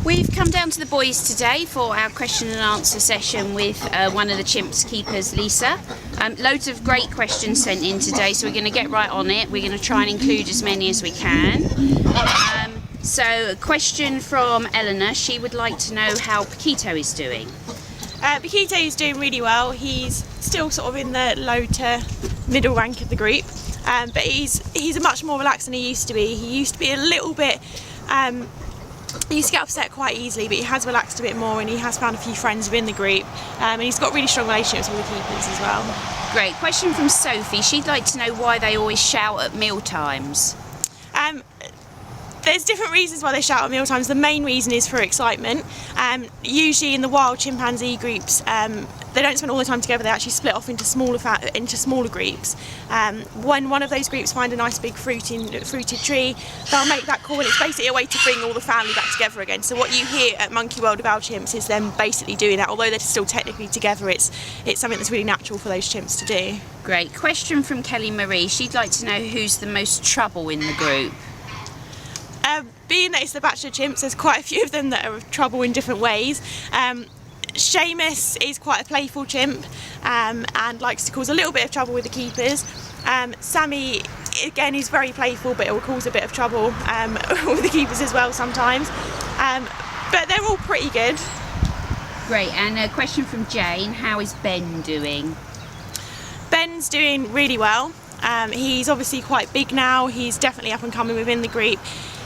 We've come down to the boys today for our question and answer session with one of the chimps keepers, Lisa. Loads of great questions sent in today, so we're going to get right on it. We're going to try and include as many as we can. So a question from Eleanor. She would like to know how Pito is doing. Pito is doing really well. He's still sort of in the low to middle rank of the group, but he's much more relaxed than he used to be. He used to be a little bit he used to get upset quite easily, but he has relaxed a bit more and he has found a few friends within the group, and he's got really strong relationships with the keepers as well. Great. Question from Sophie. She'd like to know why they always shout at meal times. There's different reasons why they shout at meal times. The main reason is for excitement. Usually in the wild chimpanzee groups, they don't spend all the time together. They actually split off into smaller groups. When one of those groups find a nice big fruited tree, they'll make that call, and it's basically a way to bring all the family back together again. So what you hear at Monkey World of our chimps is them basically doing that. Although they're still technically together, it's something that's really natural for those chimps to do. Great. Question from Kelly Marie. She'd like to know who's the most trouble in the group. Being that it's the bachelor chimps, there's quite a few of them that are trouble in different ways. Seamus is quite a playful chimp and likes to cause a little bit of trouble with the keepers. Sammy, again, is very playful, but it will cause a bit of trouble with the keepers as well sometimes. But they're all pretty good. Great. And a question from Jane. How is Ben doing? Ben's doing really well. He's obviously quite big now. He's definitely up and coming within the group.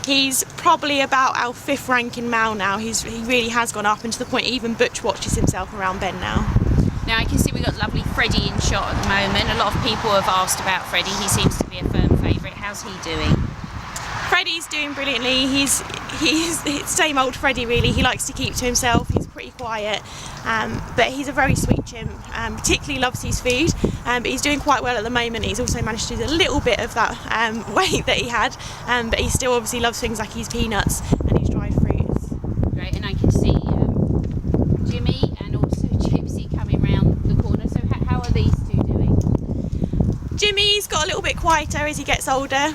He's probably about our 5th ranking male now. He really has gone up, and to the point even Butch watches himself around Ben now. Now I can see we've got lovely Freddy in shot at the moment. A lot of people have asked about Freddy. He seems to be a firm favourite. How's he doing? Freddy's doing brilliantly. He's same old Freddy really. He likes to keep to himself. He's pretty quiet, but he's a very sweet chimp. Particularly loves his food, but he's doing quite well at the moment. He's also managed to lose a little bit of that weight that he had, but he still obviously loves things like his peanuts and his dried fruits. Great, and I can see Jimmy and also Gypsy coming round the corner. So how are these two doing? Jimmy's got a little bit quieter as he gets older,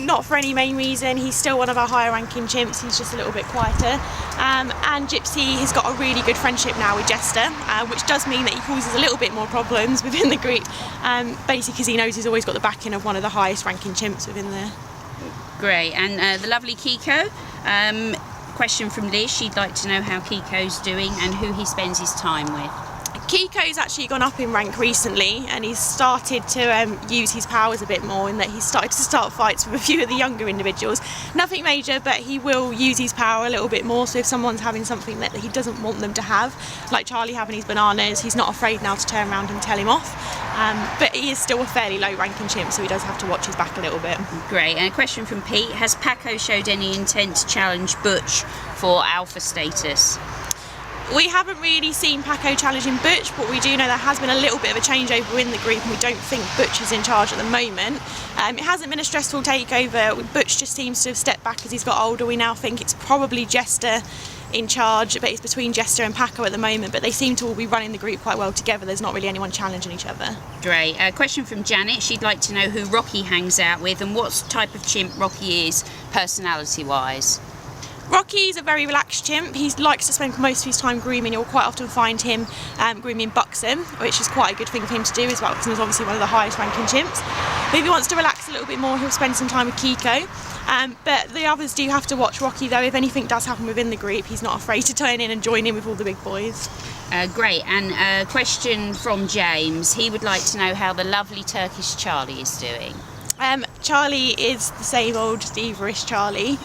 not for any main reason. He's still one of our higher ranking chimps. He's just a little bit quieter. And Gypsy has got a really good friendship now with Jester, which does mean that he causes a little bit more problems within the group, basically because he knows he's always got the backing of one of the highest ranking chimps within there. Great. And the lovely Kiko. Question from Liz. She'd like to know how Kiko's doing and who he spends his time with. Kiko's actually gone up in rank recently, and he's started to use his powers a bit more, in that he's started to start fights with a few of the younger individuals. Nothing major, but he will use his power a little bit more. So if someone's having something that he doesn't want them to have, like Charlie having his bananas, he's not afraid now to turn around and tell him off. But he is still a fairly low ranking chimp, so he does have to watch his back a little bit. Great. And a question from Pete. Has Paco showed any intent to challenge Butch for alpha status? We haven't really seen Paco challenging Butch, but we do know there has been a little bit of a changeover in the group, and we don't think Butch is in charge at the moment. It hasn't been a stressful takeover. Butch just seems to have stepped back as he's got older. We now think it's probably Jester in charge, but it's between Jester and Paco at the moment, but they seem to all be running the group quite well together. There's not really anyone challenging each other. Great. A question from Janet. She'd like to know who Rocky hangs out with and what type of chimp Rocky is personality-wise. Rocky's a very relaxed chimp. He likes to spend most of his time grooming. You'll quite often find him grooming Buxom, which is quite a good thing for him to do as well, because he's obviously one of the highest ranking chimps. But if he wants to relax a little bit more, he'll spend some time with Kiko. But the others do have to watch Rocky though. If anything does happen within the group, he's not afraid to turn in and join in with all the big boys. Great. And a question from James. He would like to know how the lovely Turkish Charlie is doing. Charlie is the same old diva-ish Charlie.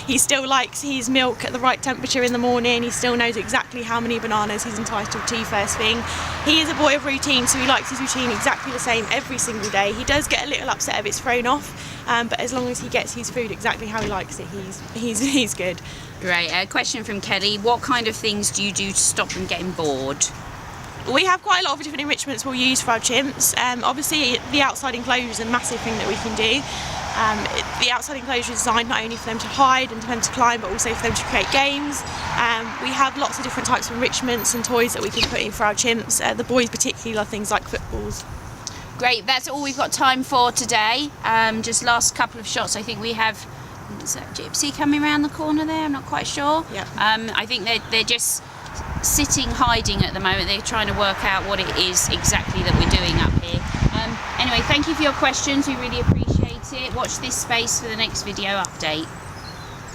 He still likes his milk at the right temperature in the morning. He still knows exactly how many bananas he's entitled to first thing. He is a boy of routine, so he likes his routine exactly the same every single day. He does get a little upset if it's thrown off, but as long as he gets his food exactly how he likes it, he's good. Great. A question from Kelly. What kind of things do you do to stop them getting bored? We have quite a lot of different enrichments we'll use for our chimps. Obviously the outside enclosure is a massive thing that we can do. The outside enclosure is designed not only for them to hide and for them to climb, but also for them to create games. We have lots of different types of enrichments and toys that we can put in for our chimps. The boys particularly love things like footballs. Great, that's all we've got time for today. Just last couple of shots. I think we have Is that Gypsy coming around the corner there? I'm not quite sure. Yep. I think they're just sitting, hiding at the moment. They're trying to work out what it is exactly that we're doing up here. Anyway, thank you for your questions. We really appreciate it. Watch this space for the next video update.